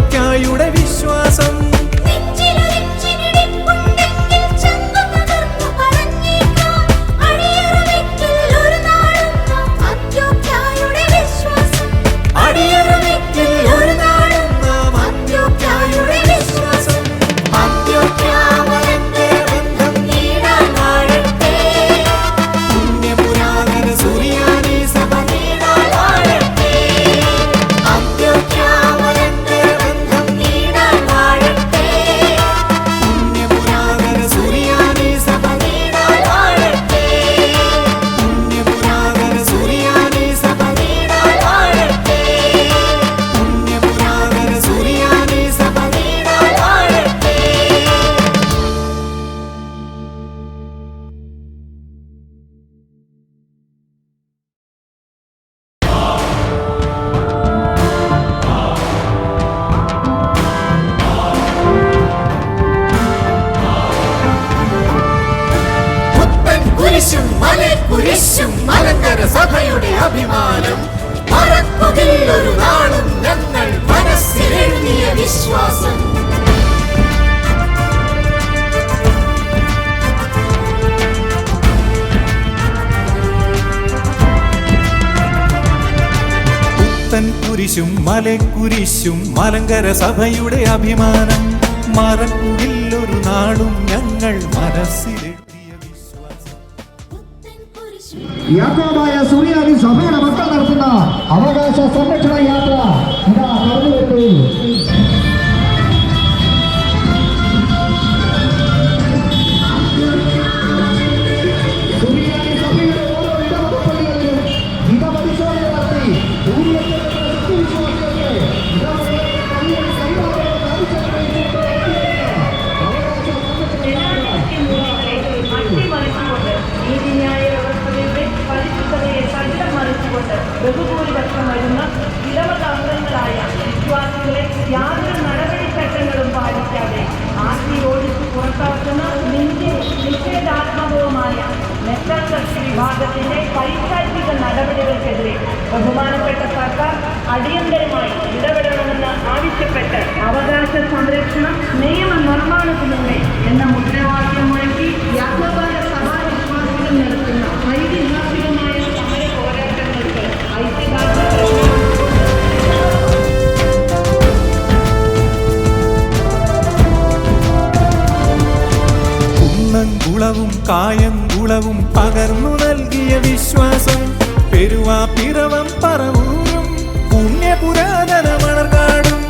അന്ത്യോക്യായുടെ വിശ്വാസം. മലങ്കര സഭയുടെ അഭിമാനം മറക്കുകയില്ലൊരു നാളും ഞങ്ങൾ മനസ്സിലെഴുതിയ വിശ്വാസം. പുത്തൻ കുരിശും മലക്കുരിശും മലങ്കര സഭയുടെ അഭിമാനം മറക്കുകയില്ലൊരു നാളും ഞങ്ങൾ മനസ്സിലെഴുതിയ യാക്കോബായ സുറിയാനി സഭയുടെ മക്കൾ നടത്തുന്ന അവകാശ സംരക്ഷണ യാത്ര ഇതാ കടന്നുവെട്ടു. സുറിയാനി സഭയുടെ ഓരോ ഇടവകപ്പള്ളികളിലും ഹിതപരിശോധന നടത്തി ബഹുഭൂരിപക്ഷം വരുന്ന ഇടവക അംഗങ്ങളായ വിശ്വാസികളെ യാതൊരു നടപടിച്ചട്ടങ്ങളും പാലിക്കാതെ ആർത്തി ഓടിച്ച് പുറത്താക്കുന്ന നിഷേധാത്മകവുമായ മെത്തഡോളജി വിഭാഗത്തിന്റെ പൈശാചിക നടപടികൾക്കെതിരെ ബഹുമാനപ്പെട്ട സർക്കാർ അടിയന്തരമായി ഇടപെടണമെന്ന് ആവശ്യപ്പെട്ട് അവകാശ സംരക്ഷണ നിയമ നിർമ്മാണത്തിലൂടെ എന്ന മുദ്രാവാക്യം മുഴക്കി യാക്കോബായ സഭാ വിശ്വാസികൾ നടത്തുന്ന ഐതിഹാസികമായ സമര പോരാട്ടങ്ങൾക്ക് കുന്നംകുളവും കായംകുളവും പകർന്നു നൽകിയ വിശ്വാസം. പെരുവാപ്പിറവം പറവൂരും പുണ്യപുരാതന മണർകാടും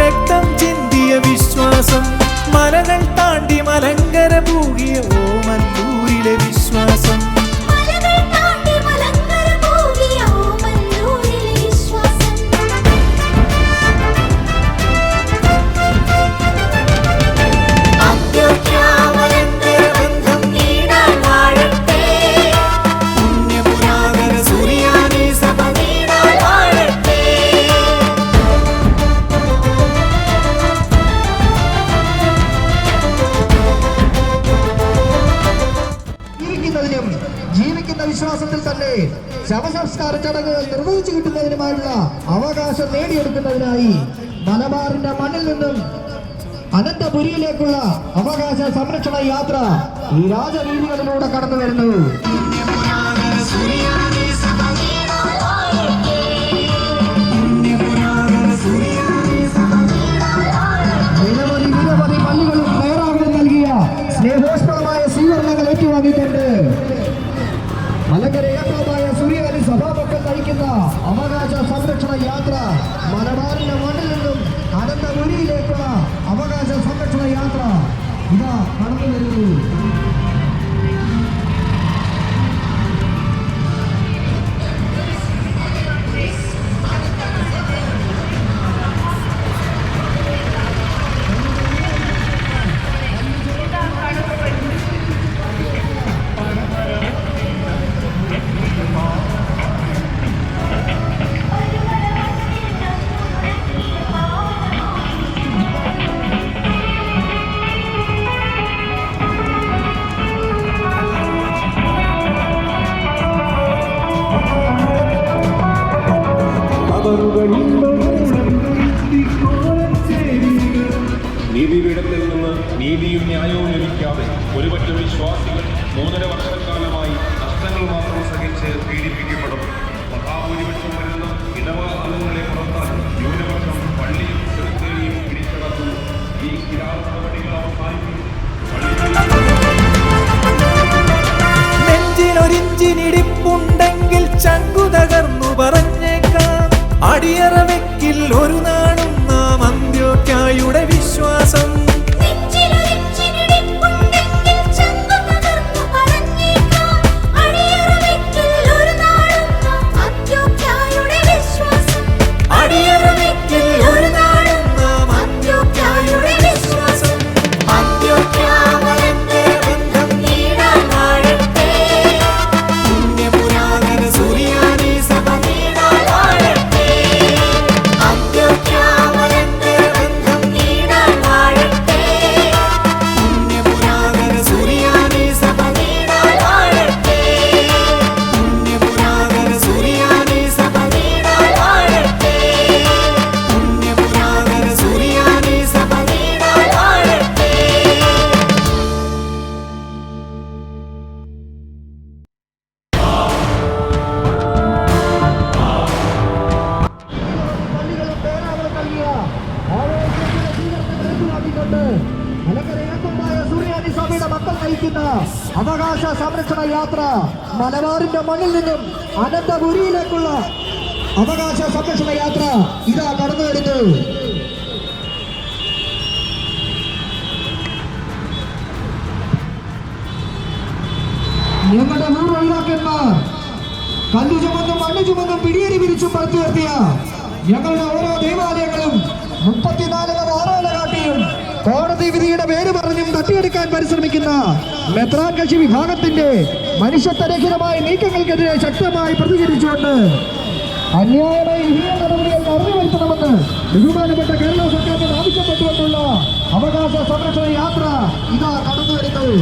രക്തം ചിന്തിയ വിശ്വാസം. മലകൾ താണ്ടി മലങ്കര പൂകിയ ഓമല്ലൂരിലെ വിശ്വാസം. ജീവിക്കുന്ന വിശ്വാസത്തിൽ തന്നെ ശവസംസ്കാര ചടങ്ങുകൾ നിർവഹിച്ചു കിട്ടുന്നതിനുമായുള്ള അവകാശം നേടിയെടുക്കുന്നതിനായി മലബാറിന്റെ മണ്ണിൽ നിന്നും അനന്തപുരിയിലേക്കുള്ള അവകാശ സംരക്ഷണ യാത്ര ഈ രാജവീതികളിലൂടെ കടന്നു വരുന്നു. നിരവധി പള്ളികളും നേതാക്കളും നൽകിയ സ്നേഹോഷ്മളമായ സ്വീകരണങ്ങൾ ഏറ്റുവാങ്ങിക്കൊണ്ട് മലങ്കര യാക്കോബായ സുറിയാനി സഭാമക്കൾ നയിക്കുന്ന അവകാശ സംരക്ഷണ യാത്ര മലബാറിന്റെ മണ്ണിൽ നിന്നും അനന്തപുരിയിലേക്കുള്ള അവകാശ സംരക്ഷണ യാത്ര ഇതാ കടന്നു വരുന്നു. നീതിപീഠത്തിൽ നിന്ന് നീതിയും ന്യായവും ലഭിക്കാതെ ഒരുപറ്റം വിശ്വാസികൾ 3.5 വർഷക്കാലമായി നഷ്ടങ്ങൾ മാത്രം സഹിച്ച് പീഡിപ്പിക്കപ്പെടും. മഹാഭൂരിപക്ഷം വരുന്ന ഇടവ അംഗങ്ങളെ പുറത്താൻ ന്യൂനപക്ഷം പള്ളിയും സെമിത്തേരിയും പിടിച്ചടക്കുന്നു. ഈ കിരാത നടപടികൾ അവസാനിക്കും. നെഞ്ചിലൊരിഞ്ചിനിടിപ്പുണ്ടെങ്കിൽ ചങ്കു തകർന്നു പറഞ്ഞേക്കാം. അടിയറ വെക്കിൽ ഒരു നാളും നാം അന്ത്യോക്യായുടെ വിശ്വാസം. അവകാശ സംരക്ഷണ യാത്ര മലബാറിന്റെ മണ്ണിൽ നിന്നും അനന്തപുരിയിലേക്കുള്ള അവകാശ സംരക്ഷണ യാത്ര ഇതാ കടന്നു വരുന്നു. ഞങ്ങളുടെ പൂർവ്വപിതാക്കന്മാർ കല്ലു ചുമന്നും മണ്ണ് ചുമന്നും പിടിയേരി പിരിച്ചും പടുത്തുയർത്തിയ ഞങ്ങളുടെ ഓരോ ദേവാലയങ്ങളും 34 വാറോല കാട്ടിയും കോടതി വിധിയുടെ പേര് പറഞ്ഞും തട്ടിയെടുക്കാൻ പരിശ്രമിക്കുന്ന മെത്രാൻ കക്ഷി വിഭാഗത്തിന്റെ മനുഷ്യത്വരഹിതമായ നീക്കങ്ങൾക്കെതിരെ ശക്തമായി പ്രതികരിച്ചുകൊണ്ട് അന്യായമായി ഹീന നടപടികൾ നടന്നു വരുത്തണമെന്ന് ബഹുമാനപ്പെട്ട കേരള സർക്കാരിനോട് ആവശ്യപ്പെട്ടുകൊണ്ടുള്ള അവകാശ സംരക്ഷണ യാത്ര ഇതാ കടന്നു വരുന്നത്.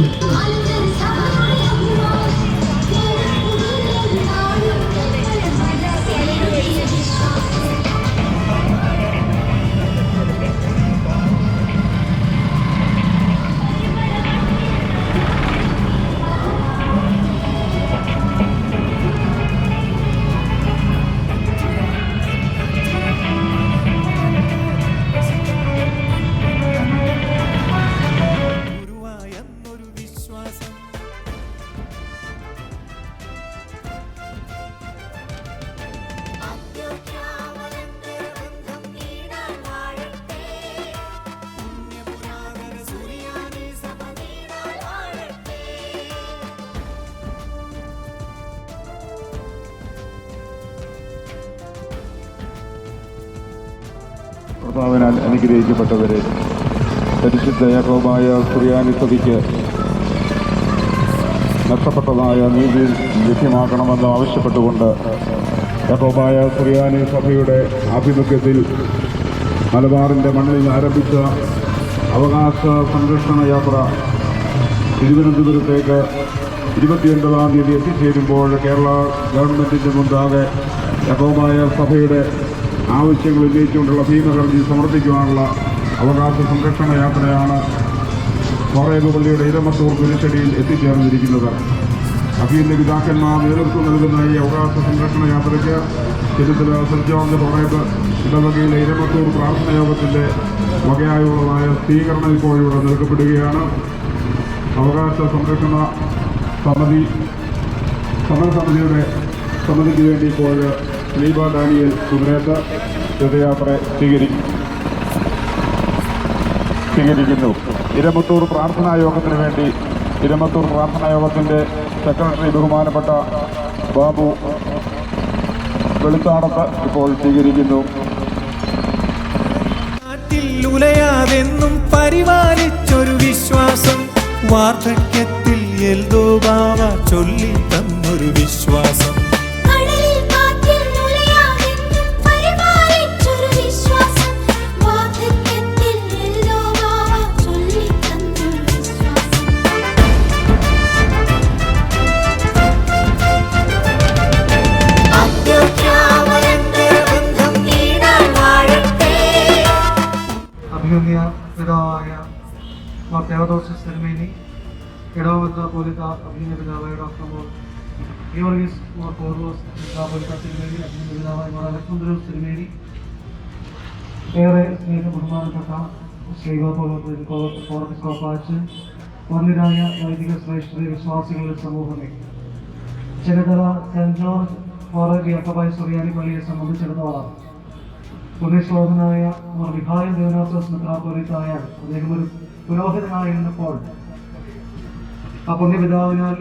കർത്താവിനാൽ അനുഗ്രഹിക്കപ്പെട്ടവരെ, പരിശുദ്ധ യാക്കോബായ സുറിയാനി സഭയ്ക്ക് നഷ്ടപ്പെട്ടതായ നീതി ലഭ്യമാക്കണമെന്ന് ആവശ്യപ്പെട്ടുകൊണ്ട് യാക്കോബായ സുറിയാനി സഭയുടെ ആഭിമുഖ്യത്തിൽ മലബാറിൻ്റെ മണ്ണിൽ ആരംഭിച്ച അവകാശ സംരക്ഷണ യാത്ര തിരുവനന്തപുരത്തേക്ക് 29-ാം തീയതി എത്തിച്ചേരുമ്പോൾ കേരള ഗവൺമെൻറ്റിൻ്റെ മുൻപാകെ യാക്കോബായ സഭയുടെ ആവശ്യങ്ങൾ ഉന്നയിച്ചുകൊണ്ടുള്ള ഭീമഹർജി സമർപ്പിക്കുവാനുള്ള അവകാശ സംരക്ഷണ യാത്രയാണ് കോറേബ് പള്ളിയുടെ ഇരമത്തൂർ കുരിശടിയിൽ എത്തിച്ചേർന്നിരിക്കുന്നത്. അഖിലിന്റെ പിതാക്കന്മാർ നേതൃത്വം നൽകുന്ന ഈ അവകാശ സംരക്ഷണ യാത്രയ്ക്ക് ചെറുതല സെന്റ് ജോർജ് കോറേബ് ഇടവകയിലെ ഇരമത്തൂർ പ്രാർത്ഥന യോഗത്തിൻ്റെ വകയായുള്ളതായ സ്വീകരണം ഇപ്പോൾ ഇവിടെ നൽകപ്പെടുകയാണ്. അവകാശ സംരക്ഷണ സമിതിക്ക് വേണ്ടി ഇപ്പോൾ ലീബ ഡാനിയൽ കുമരേത്ത് രഥയാത്ര സ്വീകരിക്കുന്നു. ഇരമത്തൂർ പ്രാർത്ഥനാ യോഗത്തിന് വേണ്ടി ഇരമത്തൂർ പ്രാർത്ഥനാ യോഗത്തിൻ്റെ സെക്രട്ടറി ബഹുമാനപ്പെട്ട ബാബു വെളുത്താടത്ത് ഇപ്പോൾ സ്വീകരിക്കുന്നു. ഉലയാതെന്നും പരിപാലിച്ചൊരു വിശ്വാസം, വാർദ്ധക്യത്തിൽ എൽദോ ബാവ ചൊല്ലി തന്നൊരു വിശ്വാസം. മെത്രാപ്പൊലീത്ത അഭിനയ പിതാവായ ഡോക്ടർ മോർ ഗിയോർഗീസ് മോർ കോർലോസ് മെത്രാപ്പൊലീത്ത തിരുമേനി, അഭിനയ പിതാവായ മോർ അലക്സാന്ദ്രോസ് തിരുമേനി, ഏറെ സ്നേഹ ബഹുമാനപ്പെട്ട ശ്രീകോപ്പാച്ച്, വന്യരായ വൈദിക ശ്രേഷ്ഠ വിശ്വാസികളുടെ സമൂഹമേ, Cheruthala saint George forage Yakobaya സുറിയാനി പള്ളിയെ സംബന്ധിച്ചിടത്തോളം പുണ്യശ്ലോകനായ മോർ മിഖായിൽ ദേവനാസോസ് മെത്രാപ്പൊലീത്തായ അദ്ദേഹം ഒരു പുരോഹിതനായിരുന്നപ്പോൾ ആ പുണ്യപിതാവിനാൽ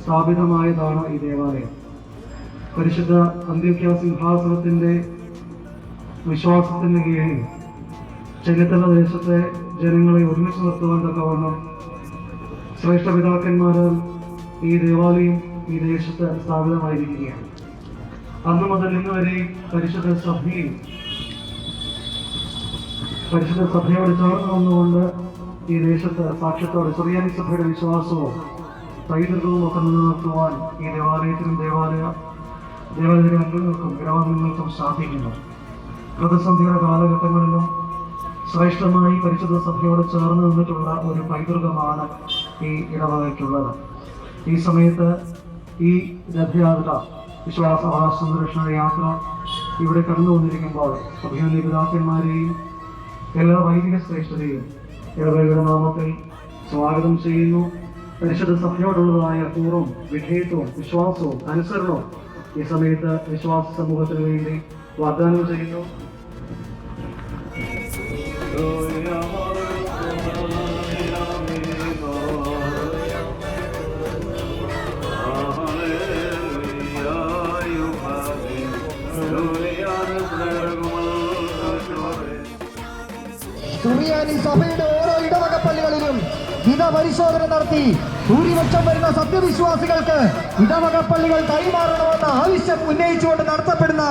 സ്ഥാപിതമായതാണ് ഈ ദേവാലയം. പരിശുദ്ധ അന്ത്യോക്യ സിംഹാസനത്തിന്റെ വിശ്വാസത്തിന് കീഴിൽ ചെന്നിത്തല ദേശത്തെ ജനങ്ങളെ ഒരുമിച്ച് നിർത്തുവാൻ തക്കവണ്ണം ശ്രേഷ്ഠ പിതാക്കന്മാരാൽ ഈ ദേവാലയം ഈ ദേശത്ത് സ്ഥാപിതമായിരിക്കുകയാണ്. അന്നു മുതൽ ഇന്ന് വരെ പരിശുദ്ധ സഭയോട് ചേർന്ന് വന്നുകൊണ്ട് ഈ ദേശത്ത് സാക്ഷ്യത്തോടെ സുറിയാനി സഭയുടെ വിശ്വാസവും പൈതൃകവും ഒക്കെ നിലനിർത്തുവാൻ ഈ ദേവാലയത്തിനും ദേവാലയ അംഗങ്ങൾക്കും ഇടവകങ്ങൾക്കും സാധിക്കുന്നു. പ്രതിസന്ധിയുടെ കാലഘട്ടങ്ങളിലും ശ്രേഷ്ഠമായി പരിശുദ്ധ സഭയോട് ചേർന്ന് നിന്നിട്ടുള്ള ഒരു പൈതൃകമാണ് ഈ ഇടവകയ്ക്കുള്ളത്. ഈ സമയത്ത് ഈ രഥയാത്ര വിശ്വാസ സംരക്ഷണ യാത്ര ഇവിടെ കടന്നു വന്നിരിക്കുമ്പോൾ അഭിനന്ദ പിതാക്കന്മാരെയും എല്ലാ വൈദിക ശ്രേഷ്ഠതയും ഇടവകയുടെ നാമത്തിൽ സ്വാഗതം ചെയ്യുന്നു. പരിശുദ്ധ സഭയോടുള്ളതായ കൂറും വിധേയത്വവും വിശ്വാസവും അനുസരണവും ഈ സമയത്ത് വിശ്വാസ സമൂഹത്തിന് വേണ്ടി വാഗ്ദാനം ചെയ്യുന്നു. സുറിയാനി സഭയുടെ ഓരോ ഇടവക പള്ളികളിലും ഹിതപരിശോധന നടത്തി ഭൂരിപക്ഷം വരുന്ന സത്യവിശ്വാസികൾക്ക് ഇടവക പള്ളികൾ കൈമാറണമെന്ന ആവശ്യം ഉന്നയിച്ചുകൊണ്ട് നടത്തപ്പെടുന്ന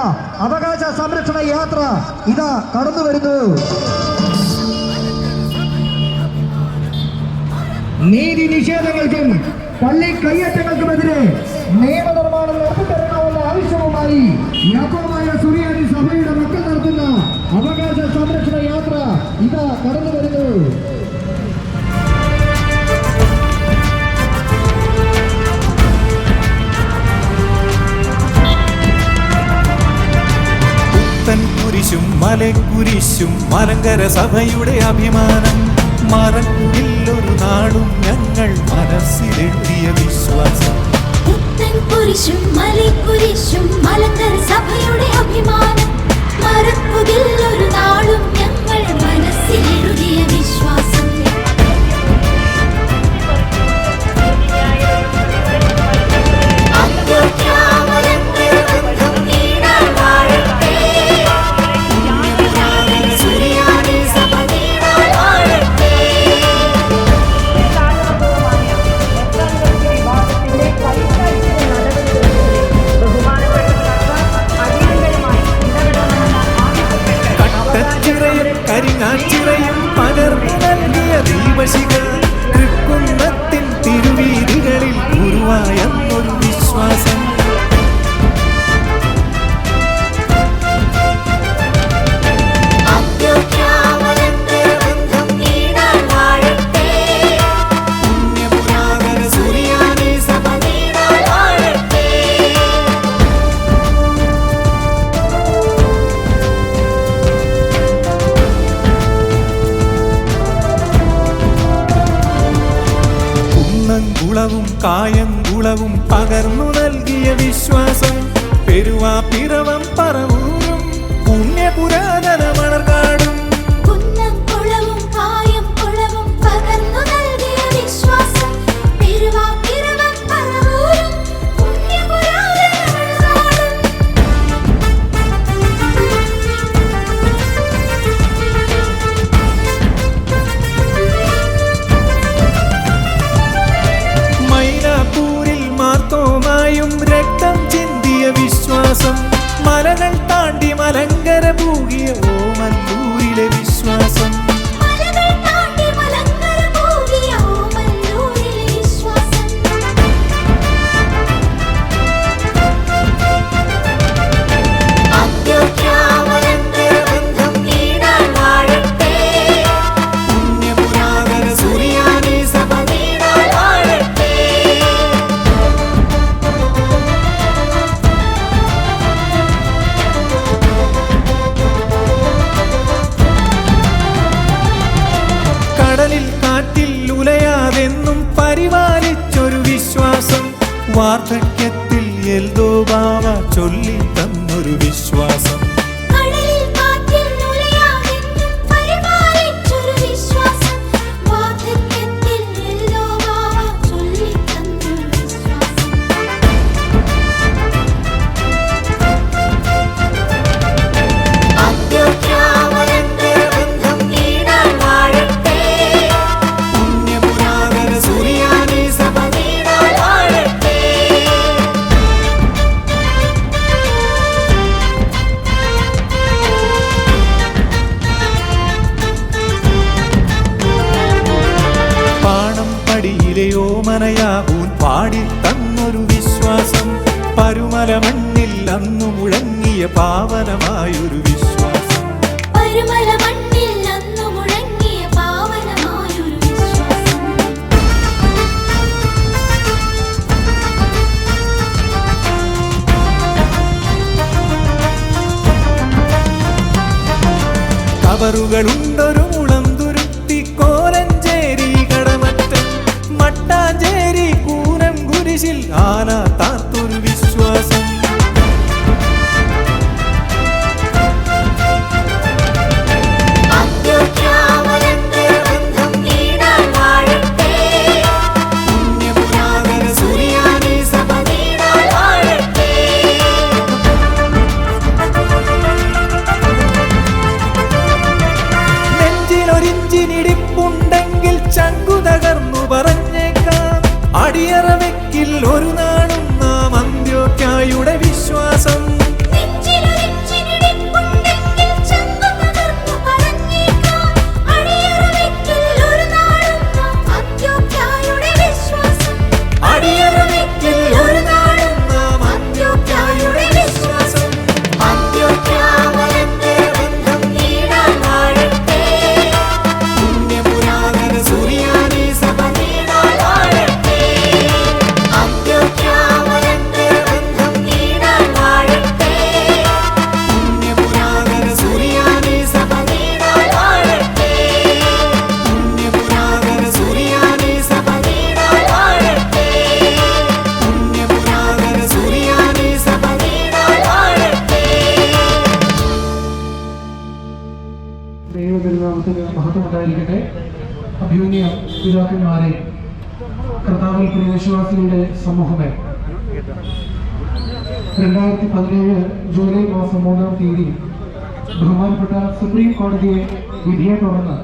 അവകാശ സംരക്ഷണ യാത്ര ഇതാ കടന്നു വരുന്നു. നീതി നിഷേധങ്ങൾക്കും പള്ളി കയ്യേറ്റങ്ങൾക്കുമെതിരെ നിയമനിർമ്മാണം നടത്തിത്തരണമെന്ന ആവശ്യവുമായി യാക്കോബായ സുറിയാനി സഭയുടെ മക്കൾ നടത്തുന്ന അവകാശ സംരക്ഷണ യാത്ര ഇതാ കടന്നു വരുന്നു. കുരിശും മലക്കുരിശും മലങ്കര സഭയുടെ അഭിമാനം, മറക്കില്ലൊരു നാളും ഞങ്ങൾ മനസ്സിലെഴുതിയ വിശ്വാസം. കുരിശും മലക്കുരിശും മലങ്കര സഭയുടെ അഭിമാനം, മറക്കില്ലൊരു നാളും ഞങ്ങൾ മനസ്സിലെഴുതിയ വിശ്വാസം. കരിങ്ങാച്ചിറയും പകർന്നു നൽകിയ ദീപശിഖ തൃക്കുന്നത്തിൻ തിരുവീതികളിൽ ഗുരുവായെന്നൊരു വിശ്വാസം. കുളവും കായംകുളവും പകർന്നു നൽകിയ വിശ്വാസം. പെരുവാപ്പിറവം പറവൂരും പുണ്യപുരാതന മണർകാടും കുന്നംകുളവും കായംകുളവും പകർന്നു നൽകിയ വിശ്വാസം. പെരുവാപ്പിറവം പറവൂരും പുണ്യപുരാതന മണർകാടും. മൈനാപ്പൂരിൽ മാർത്തോമായും രക്തം ചിന്തിയ വിശ്വാസം. മലകൾ താണ്ടി മലങ്കര പൂകിയ ഓമല്ലൂർ വാർദ്ധക്യത്തിൽ എൽദോബാവ ചൊല്ലി തന്നൊരു വിശ്വാസം. കടലിൽ കാറ്റിൽ നുലയാതെന്നും പരിപാലിച്ചൊരു വിശ്വാസം. വാർദ്ധക്യത്തിൽ എൽദോബാവ ചൊല്ലിത്തന്നൊരു വിശ്വാസം. അന്ത്യോക്യാമലങ്കരബന്ധം നീടാൻ വാഴട്ടെ. പുണ്യപുരാതന സുറിയാനി സഭ നീടാൻ വാഴട്ടെ. പാണം പടിയിലെയോ മനയാവൂൻ പാടി തന്നൊരു വിശ്വാസം. പരുമല മണ്ണിൽ അന്നു മുഴങ്ങിയ പാവനമായൊരു വിശ്വാസം. പരുമല മണ്ണിൽ അന്നു മുഴങ്ങിയ പാവനമായൊരു വിശ്വാസം. കബറുകളുണ്ടൊരു മുളം തുരുത്തി കോലഞ്ചേരി കടമറ്റം മട്ടാഞ്ചേരി കൂനം കുരിശിൽ ആന താർത്തൊരു വിശ്വാസം. അന്ത്യോക്യാമലങ്കരബന്ധം നീടാൻ വാഴട്ടെ. പുണ്യപുരാതന സുറിയാനി സഭ നീടാൻ വാഴട്ടെ. നെഞ്ചിലൊരിഞ്ചിനിടിപ്പുണ്ടെങ്കിൽ ചങ്കു തകർന്നു പറഞ്ഞേക്കാം. അടിയറ വെക്കിൽ ഒരു നാളും നാം അന്ത്യോക്യായുടെ വിശ്വാസം. നെഞ്ചിലൊരിച്ചിനിടിപ്പുണ്ടെങ്കിൽ ചങ്കു തകർന്നു പറഞ്ഞേക്കാം. അടിയറ വെക്കിൽ ഒരു നാളും നാം അന്ത്യോക്യായുടെ വിശ്വാസം. അടിയറ വെക്കിൽ ഒരു നാളും നാം അന്ത്യോക്യായുടെ വിശ്വാസം. അന്ത്യോക്യാമലങ്കരബന്ധം നീടാൻ വാഴട്ടെ. പുണ്യപുരാതന സുറിയാനി സഭ നീടാൻ വാഴട്ടെ. അന്ത്യോക്യാമലങ്കരബന്ധം നീടാൻ വാഴട്ടെ. പുണ്യപുരാതന സുറിയാനി സഭ നീടാൻ വാഴട്ടെ. പുണ്യപുരാതന സുറിയാനി സഭ നീടാൻ വാഴട്ടെ. പുണ്യപുരാതന സുറിയാനി സഭ. നീടാൻ വാഴട്ടെ. ദൈവനാമത്തിന് മഹത്വം ഉണ്ടായിരിക്കട്ടെ. അഭിമന്യ പിതാക്കന്മാരെ, കർത്താവിൽ പ്രിയ വിശ്വാസികളുടെ സമൂഹമേ, 2017 ജൂലൈ മാസം 3-ാം തീയതി ബഹുമാനപ്പെട്ട സുപ്രീം കോടതി വിധിയെ തുടർന്ന്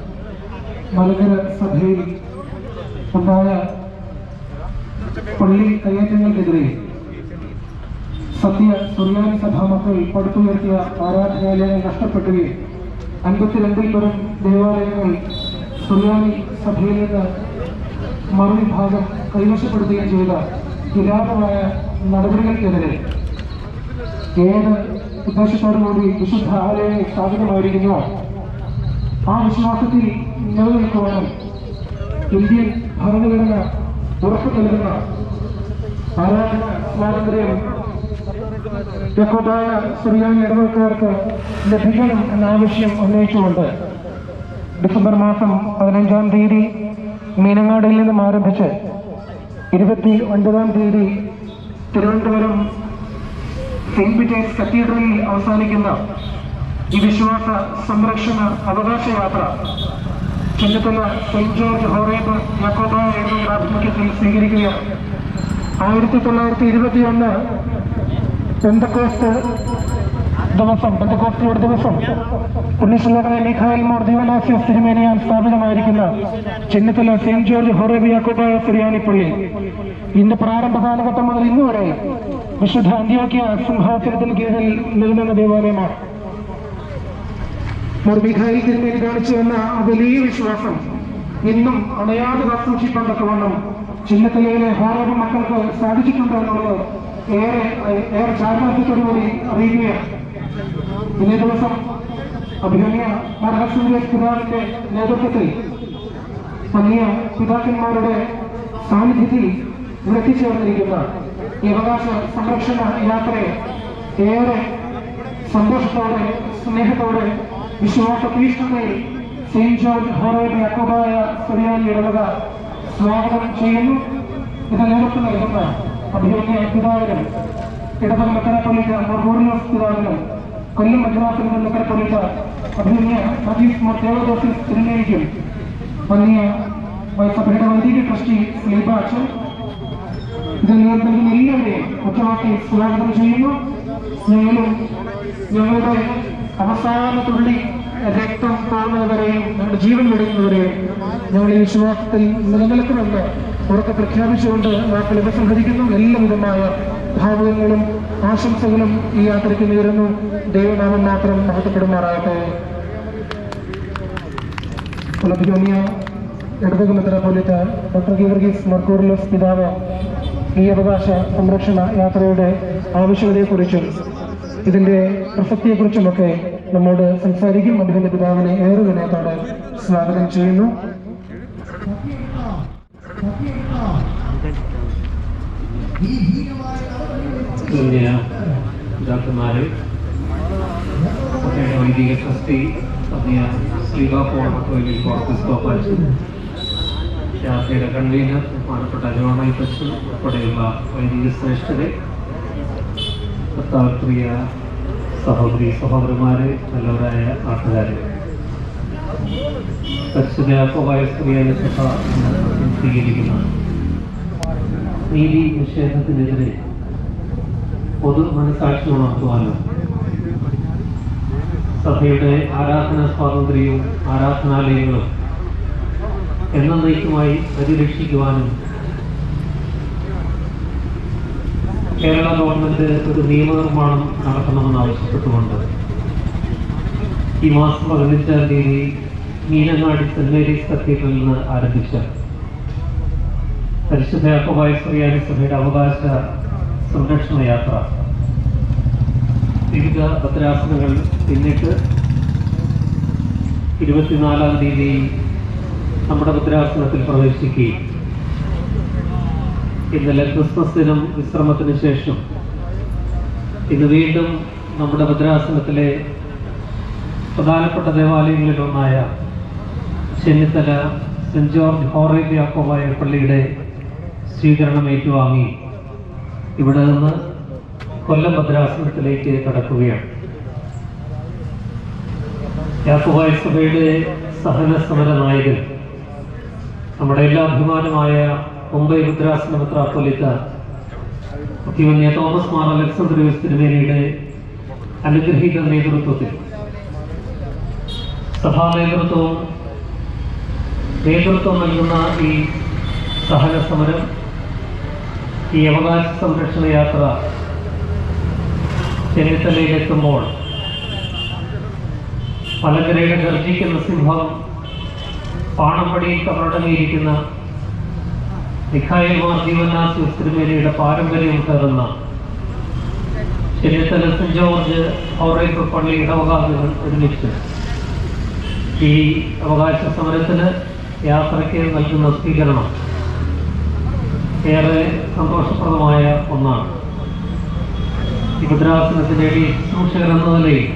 മലങ്കര സഭയിൽ ഉണ്ടായ പള്ളി കയ്യേറ്റങ്ങൾക്കെതിരെ സത്യ സുറിയാനി സഭാ മക്കൾ പടുത്തുയർത്തിയ ആരാധനാലയങ്ങൾ നഷ്ടപ്പെടുകയും 52-ൽ പരം ദേവാലയങ്ങൾ സുറിയാനി സഭയിൽ നിന്ന് മറുവിഭാഗം കൈവശപ്പെടുത്തുകയും ചെയ്ത കിരാതമായ നടപടികൾക്കെതിരെ ഏത് ഉദ്ദേശത്തോടുകൂടി വിശുദ്ധ ആലയങ്ങൾ സ്ഥാപിതമായിരിക്കുന്നു ആ വിശ്വാസത്തിൽ നിലനിൽക്കുവാനും ഇന്ത്യൻ ഭരണഘടന ഉറപ്പു നൽകുന്ന ആരാധന സ്വാതന്ത്ര്യം യഹൂദായ സുറിയാനി ഇടവകക്കാർക്ക് ലഭിക്കണം എന്ന ആവശ്യം ഉന്നയിച്ചുകൊണ്ട് ഡിസംബർ മാസം 15-ാം തീയതി മീനങ്ങാടിൽ നിന്നും ആരംഭിച്ച് 29-ാം തീയതി തിരുവനന്തപുരം സെയിന്റ് പീറ്റേഴ്സ് കത്തീഡ്രലിൽ അവസാനിക്കുന്ന ഈ വിശ്വാസ സംരക്ഷണ അവകാശ യാത്ര Chennithala saint George Horeb Yakobaya ഇടവകയുടെ ആഭിമുഖ്യത്തിൽ സ്വീകരിക്കുകയാണ്. 1921 പെന്തക്കോസ്റ്റ് ദിവസം പുണ്യശ്ലോകനായ മിഖായേൽ മോർ ദീവനാസ്യോസ് തിരുമേനിയാൽ സ്ഥാപിതമായിരിക്കുന്ന Chennithala saint George Horeb Yakobaya Suriyani പള്ളി ഇതിന്റെ പ്രാരംഭ കാലഘട്ടം മുതൽ ഇന്നുവരെ വിശുദ്ധ അന്ത്യോക്യ സിംഹാസനത്തിന് കീഴിൽ നിലനിന്ന ദേവാലയമാണ്. മോർ മിഖായേൽ തിരുമേനി കാണിച്ചു വന്ന ആ വലിയ വിശ്വാസം ഇന്നും അണയാതെ കാത്തുസൂക്ഷിക്കാൻ തക്കവണ്ണം ചിന്നത്തലയിലെ ഹോറേബ് മക്കൾക്ക് സാധിച്ചിട്ടുണ്ട് എന്നുള്ളത് ഏറെ ചാരിതാർത്ഥ്യത്തോടുകൂടി അറിയുകയാണ്. ഇന്നേ ദിവസം അഭിമന്യ മർഹസൂര്യസ് പിതാവിന്റെ നേതൃത്വത്തിൽ വലിയ പിതാക്കന്മാരുടെ സാന്നിധ്യത്തിൽ ഇവിടെ എത്തിച്ചേർന്നിരിക്കുന്ന ഈ അവകാശ സംരക്ഷണ യാത്രയെ ഏറെ സന്തോഷത്തോടെ സ്നേഹത്തോടെ വിശ്വാസ തീഷ്ണതയിൽ സെയിന്റ് ജോർജ് ഹോറേബ് യാക്കോബായ സുറിയാനി ഇടവക സ്വാഗതം ചെയ്യുന്നു. ഇത് നേതൃത്വം നൽകുന്ന അഭിമന്യ പിതാവിനും ഇടവക മെത്രാപ്പൊലീത്ത മർഗോറിയോസ് പിതാവിനും കൊല്ലം മദ്രാസിന്റെ മെത്രാപ്പൊലീത്ത അഭിമന്യ ഹദീസ് മോർ തേവദോസിസ് തിരുമേനിക്കും വന്നിയ സഭയുടെ വൈദിക ട്രസ്റ്റി സ്ലീബ അച്ഛൻ ഇതിൽ നൽകുന്ന എല്ലാവരെയും ഒറ്റവാക്കി സ്വാഗതം ചെയ്യുന്നു. ഞങ്ങളും ഞങ്ങളുടെ അവസാന തുള്ളി രക്തം പോകുന്നവരെയും ഞങ്ങളുടെ ജീവൻ വിടുന്നവരെയും ഞങ്ങൾ ഈ വിശ്വാസത്തിൽ നിലനിൽക്കുമെന്ന് ഉറക്കെ പ്രഖ്യാപിച്ചുകൊണ്ട് വാക്കുകൾ ഉപസംഹരിക്കുന്നു. എല്ലാവിധമായ ഭാവുകങ്ങളും ആശംസകളും ഈ യാത്രയ്ക്ക് നേരുന്നു. ദൈവനാമം മാത്രം മഹത്വപ്പെടുമാറാകട്ടെ. അഭിമന്യ ഇടവക മെത്രാപ്പൊലീത്ത ഡോക്ടർ ഗീവർഗീസ് മർഗോറിയോസ് പിതാവ് ഈ അവകാശ സംരക്ഷണ യാത്രയുടെ ആവശ്യകതയെക്കുറിച്ചും ഇതിന്റെ പ്രസക്തിയെക്കുറിച്ചുമൊക്കെ നമ്മോട് സംസാരിക്കും. അദ്ദേഹത്തിന്റെ പിതാവിനെ ഏറെ വിനയത്തോടെ സ്വാഗതം ചെയ്യുന്നു. ഡോക്ടർമാരെ, വൈദിക ട്രസ്റ്റി സ്ലീബ പോൾ കോർപ്പിസ്കോപ്പസ്, യാത്രയുടെ കൺവീനർ ബഹുമാനപ്പെട്ട ജോണായി പശു ഉൾപ്പെടെയുള്ള വൈദിക ശ്രേഷ്ഠരെ, പ്രിയ സഹോദരി സഹോദരന്മാരെ, നല്ലവരായ നാട്ടുകാരെ, പരിശുദ്ധ യാക്കോബായ സ്ത്രീയായ സഭ സ്വീകരിക്കുന്ന നീതി നിഷേധത്തിനെതിരെ പൊതു മനസാക്ഷി ഉണർത്തുവാനും സഭയുടെ ആരാധനാ സ്വാതന്ത്ര്യവും ആരാധനാലയങ്ങളും എന്നേക്കുമായി പരിരക്ഷിക്കുവാനും കേരള ഗവൺമെന്റ് ഒരു നിയമനിർമ്മാണം നടത്തണമെന്ന് ആവശ്യപ്പെട്ടുകൊണ്ട് ഈ മാസം 15-ാം തീയതി മീനങ്ങാടി സെന്റ് മേരീസ് കത്തീഡ്രലിൽ നിന്ന് ആരംഭിച്ച പരിശുദ്ധ യാക്കോബായ സുറിയാനി സഭയുടെ അവകാശ സംരക്ഷണ യാത്ര വിവിധ ഭദ്രാസനങ്ങൾ പിന്നിട്ട് 24-ാം തീയതി നമ്മുടെ ഭദ്രാസനത്തിൽ പ്രവേശിക്കുകയും ഇന്നലെ ക്രിസ്മസ് ദിനം വിശ്രമത്തിന് ശേഷം ഇന്ന് വീണ്ടും നമ്മുടെ ഭദ്രാസനത്തിലെ പ്രധാനപ്പെട്ട ദേവാലയങ്ങളിലൊന്നായ Chennithala saint George Horeb Yakobaya പള്ളിയുടെ സ്വീകരണം ഏറ്റുവാങ്ങി ഇവിടെ നിന്ന് കൊല്ലം ഭദ്രാസനത്തിലേക്ക് കടക്കുകയാണ്. യാക്കോബായ സഭയുടെ സഹന സമര നായകൻ, നമ്മുടെ എല്ലാ അഭിമാനമായ മുംബൈ ഭദ്രാസന മെത്രാപ്പൊലീത്ത അഭിമന്യ തോമസ് മാർ അലക്സാന്ദ്രിയോസ് തിരുമേനിയുടെ അനുഗ്രഹീത നേതൃത്വത്തിൽ സഭാ നേതൃത്വം നൽകുന്ന ഈ സഹന സമരം, ഈ അവകാശ സംരക്ഷണ യാത്ര ചെന്നിത്തലയിലെത്തുമ്പോൾ മലങ്കരയുടെ ഗർജിക്കുന്ന സിംഹം പാണമ്പടിയിൽ കവറടങ്ങിയിരിക്കുന്ന മിഖായേൽ മാർ ദീവന്നാസ്യോസ് തിരുമേനിയുടെ പാരമ്പര്യം കയറുന്ന ചെന്നിത്തല സെന്റ് ജോർജ് ഹോറേബ് പള്ളി ഇടവകാശങ്ങൾ ഒരുമിച്ച് ഈ അവകാശ സമരത്തിന് യാത്രയ്ക്ക് നൽകുന്ന സ്വീകരണം ഏറെ സന്തോഷപ്രദമായ ഒന്നാണ്. ഈ ഭദ്രാസനത്തിന്റെ ശുശ്രൂഷകർ എന്ന നിലയിൽ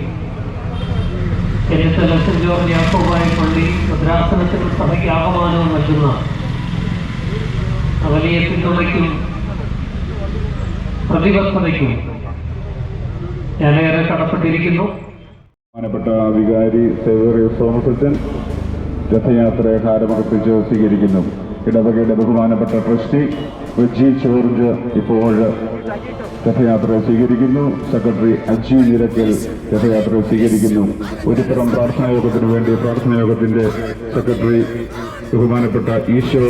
ചെന്നിത്തല സെന്റ് ജോർജ് യാക്കോബായ പള്ളി ഭദ്രാസനത്തിന് സഭയ്ക്ക് ആഹ്വാനവും നൽകുന്ന വലിയ പിന്തുണയ്ക്കും പ്രതിബദ്ധതയ്ക്കും ഞാനേറെ കടപ്പെട്ടിരിക്കുന്നു. ബഹുമാനപ്പെട്ട വികാരി സേവറിയസ് തോമസ് അച്ഛൻ രഥയാത്രയെ ഹാരമർപ്പിച്ച് സ്വീകരിക്കുന്നു. ഇടവകയുടെ ബഹുമാനപ്പെട്ട ട്രസ്റ്റി റെജി ജോർജ് ഇപ്പോൾ രഥയാത്രയെ സ്വീകരിക്കുന്നു. സെക്രട്ടറി അജി നിരക്കൽ രഥയാത്രയെ സ്വീകരിക്കുന്നു. ഒരുപുറം പ്രാർത്ഥനായോഗത്തിനു വേണ്ടി പ്രാർത്ഥനായോഗത്തിന്റെ സെക്രട്ടറി ബഹുമാനപ്പെട്ട ഈശോ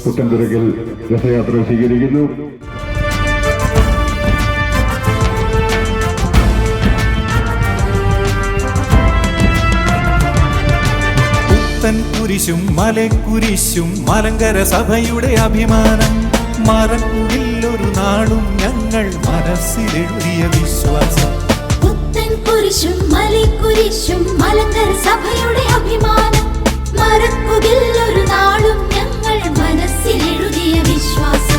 പുത്തൻതുരകിൽ രഥയാത്രയെ സ്വീകരിക്കുന്നു. കുരിശും മലക്കുരിശും മലങ്കര സഭയുടെ അഭിമാനം, മറക്കുകില്ലൊരു നാളും ഞങ്ങൾ മനസ്സിലെഴുതിയ വിശ്വാസം. പുത്തൻ കുരിശും മലക്കുരിശും മലങ്കര സഭയുടെ അഭിമാനം, മറക്കുകില്ലൊരു നാളും ഞങ്ങൾ മനസ്സിലെഴുതിയ വിശ്വാസം.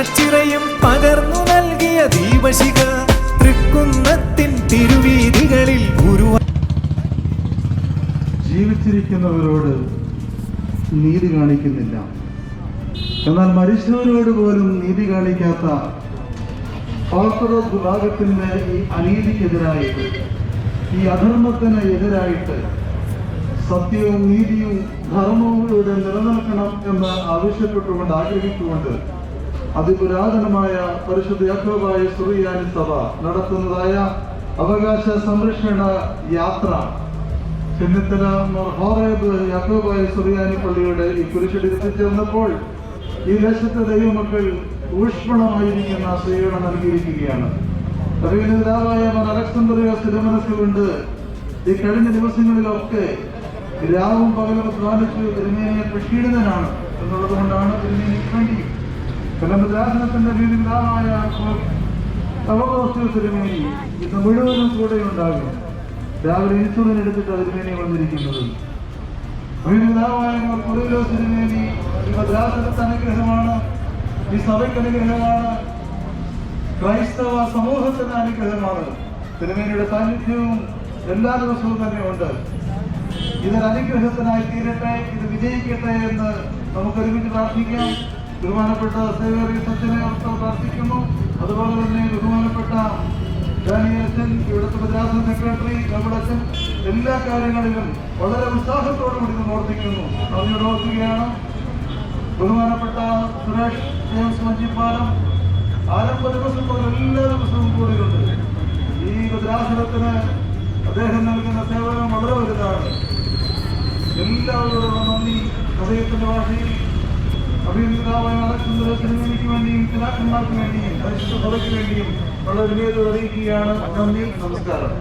തീയാച്ചിറയും പകർന്നു നൽകിയ ദീപശിഖ തൃക്കുന്നത്തിൻ തിരുവീതികളിൽ ജീവിച്ചിരിക്കുന്നവരോട് നീതി കാണിക്കുന്നില്ല, എന്നാൽ മരിച്ചവരോട് പോലും നീതി കാണിക്കാത്ത ഓർത്തഡോക്സ് വിഭാഗത്തിന്റെ ഈ അനീതിക്കെതിരായിട്ട്, ഈ അധർമ്മത്തിന് എതിരായിട്ട് സത്യവും നീതിയും ധർമ്മവും ഇവിടെ നിലനിൽക്കണം എന്ന് ആവശ്യപ്പെട്ടുകൊണ്ട് ആഗ്രഹിച്ചുകൊണ്ട് അതിപുരാതനമായ പരിശുദ്ധ യാക്കോബായ സുറിയാനി സഭ നടത്തുന്നതായ അവകാശ സംരക്ഷണ യാത്ര ചെന്നിത്തല ഹോറേബ് യാക്കോബായ സുറിയാനി പള്ളിയുടെ ഈ കുരിശിൽ എത്തിച്ചേർന്നപ്പോൾ ഈ ദേശത്തെ ദൈവമക്കൾ ഊഷ്മളമായിരിക്കുന്ന സ്വീകരണം നൽകിയിരിക്കുകയാണ്. അറിവിനെതിരായ അലക്സാന്ദ്രിയോസ് തിരുമനസ്സുകൊണ്ട് ഈ കഴിഞ്ഞ ദിവസങ്ങളിലൊക്കെ രാവും പകലും അധ്വാനിച്ച് തിരുമേനിയെ പ്രക്ഷീണിതനാണ് എന്നുള്ളത് കൊണ്ടാണ് തിരുമേനിക്ക് വേണ്ടി കലമ്പരാസനത്തിന്റെ വീതിരാമായ തിരുമേനി ഇന്ന് മുഴുവനും കൂടെ ഉണ്ടാകും. രാവിലെ ഇൻസുലിൻ എടുത്തിട്ട് തിരുമേനി വന്നിരിക്കുന്നത് വീതിരാമായ തിരുമേനി ഈ മദ്രാസനത്തെ അനുഗ്രഹമാണ്, ഈ സഭയ്ക്ക് അനുഗ്രഹമാണ്, ക്രൈസ്തവ സമൂഹത്തിന് അനുഗ്രഹമാണ്. തിരുമേനിയുടെ സാന്നിധ്യവും എല്ലാ ദിവസവും തന്നെ ഉണ്ട്. ഇതൊരു അനുഗ്രഹത്തിനായി തീരട്ടെ, ഇത് വിജയിക്കട്ടെ എന്ന് നമുക്ക് ഒരുമിച്ച് പ്രാർത്ഥിക്കാം. ബഹുമാനപ്പെട്ട സേവറി സച്ചിനെ ഓർത്ത് പ്രാർത്ഥിക്കുന്നു. അതുപോലെ തന്നെ ബഹുമാനപ്പെട്ട ഡാനിയച്ചൻ, ഇവിടുത്തെ മദ്രാസ സെക്രട്ടറി അച്ഛൻ എല്ലാ കാര്യങ്ങളിലും വളരെ ഉത്സാഹത്തോടുകൂടി പ്രവർത്തിക്കുന്നു. അവരോട് ഓർക്കുകയാണ്. ബഹുമാനപ്പെട്ട സുരേഷ് ജെയിംസ് മഞ്ചിപ്പാലം ആരംഭ ദിവസം മുതൽ എല്ലാ ദിവസവും കൂടിയുണ്ട്. ഈ മദ്രാസനത്തിന് അദ്ദേഹം നൽകുന്ന സേവനം വളരെ വലുതാണ്. എല്ലാവരോടുള്ള നന്ദി ഹൃദയത്തിന്റെ ഭാഷയിൽ അഭിനന്ദനായ തിരുമേനിക്ക് വേണ്ടിയും പിതാക്കന്മാർക്ക് വേണ്ടിയും പരിശുദ്ധ സഭയ്ക്ക് വേണ്ടിയും വളരെ വിനയത്തോടെ അറിയിക്കുകയാണ്. നന്ദി, നമസ്കാരം.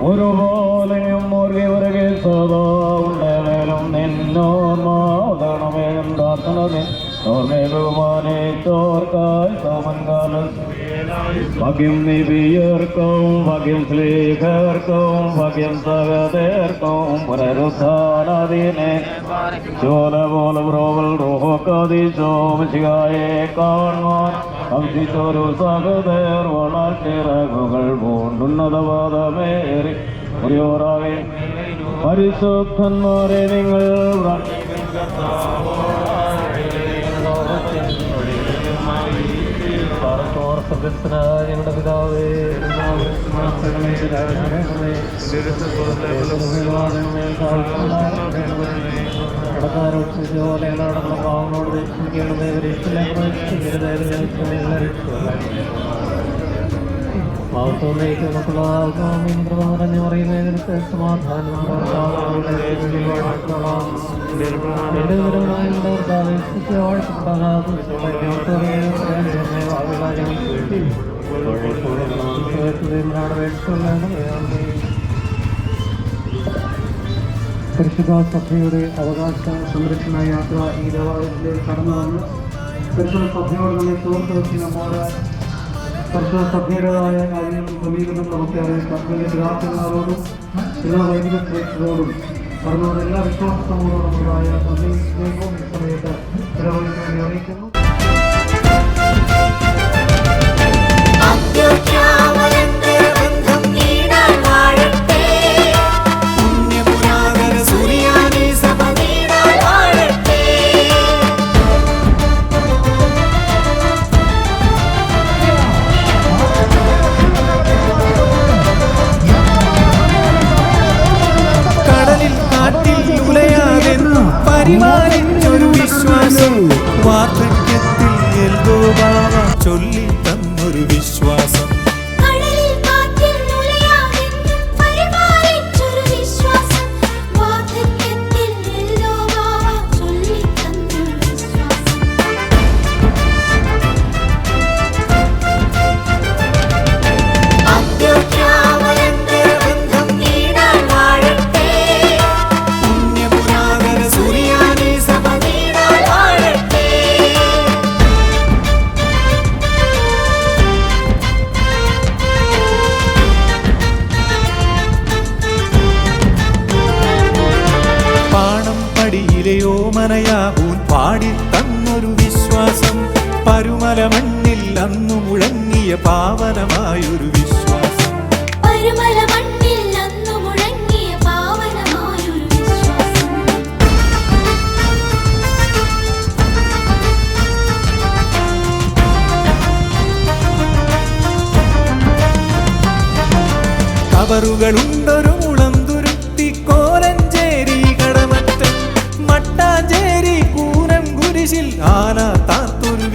ഒരുപോലെയും മുറിവരകെ സദാ ഉണ്ടേലും നിന്നോർമാതണമേ പ്രാർത്ഥനമേ ഓർമ്മേ ബഹുമാനേറ്റോർക്കായി സോമൻകാലം ഭാഗ്യം നിബിയർക്കും ഭാഗ്യം സ്ലീഹർക്കും ഭാഗ്യം സഹതേർക്കും പുനരുത്ഥാനദിനെ ചോല പോലെ ബ്രോവൽ റോഹോക്കാദിശോമിശികായെ കാണുവാൻ അംശിച്ചൊരു സഹതേർ വളർച്ചിറകുകൾ പൂണ്ടുന്നതവാദമേറി ഒരിയോറാവേ പരിശുദ്ധന്മാരെ നിങ്ങൾ ഞങ്ങളുടെ പിതാവേ കടക്കാരോട് പോലെ ഞങ്ങളുടെ പാവങ്ങളോട് ക്ഷമിക്കേണ്ടത് പാവത്തോന്നേക്ക് മക്കളാകുന്നു പറയുന്നതിനടുത്ത് സമാധാനം പരിശുദ്ധ സഭയുടെ അവകാശ സംരക്ഷണ യാത്ര ഈ ദേവാലയത്തിലേക്ക് കടന്നു വന്ന് പരിശുദ്ധ സഭയോട് നമ്മെ ചോർത്ത് വെച്ച് നമ്മോട് പരിശുദ്ധ സഭയുടേതായ കാര്യങ്ങളും ക്രമീകരണങ്ങളും നമുക്ക് അറിയിക്കാം വലിയ പിതാക്കന്മാരോടും എല്ലാ വൈദിക ശ്രേഷ്ഠരോടും കടന്നുവന്ന എല്ലാ വിശ്വാസ സമൂഹങ്ങളുമായ നന്ദി സ്നേഹവും ഈ സമയത്ത് ഇടവഴിക്ക് വേണ്ടി അറിയിക്കുന്നു. പരിപാലിച്ചൊരു വിശ്വാസം വാർദ്ധക്യത്തിൽ എൽദോബാവ ചൊല്ലി തന്നൊരു വിശ്വാസം മനയാകൂൻ പാടി തന്നൊരു വിശ്വാസം പരുമല മണ്ണിൽ അന്നു മുഴങ്ങിയ പാവനമായൊരു വിശ്വാസം പരുമല മണ്ണിൽ അന്നു മുഴങ്ങിയ പാവനമായൊരു വിശ്വാസം കബറുകളുണ്ടൊരു മുളന്തുരുത്തി കോലഞ്ചേരി കടമറ്റം മട്ടാഞ്ചേരി കൂനം കുരിശിൽ ആന താത്തൊരു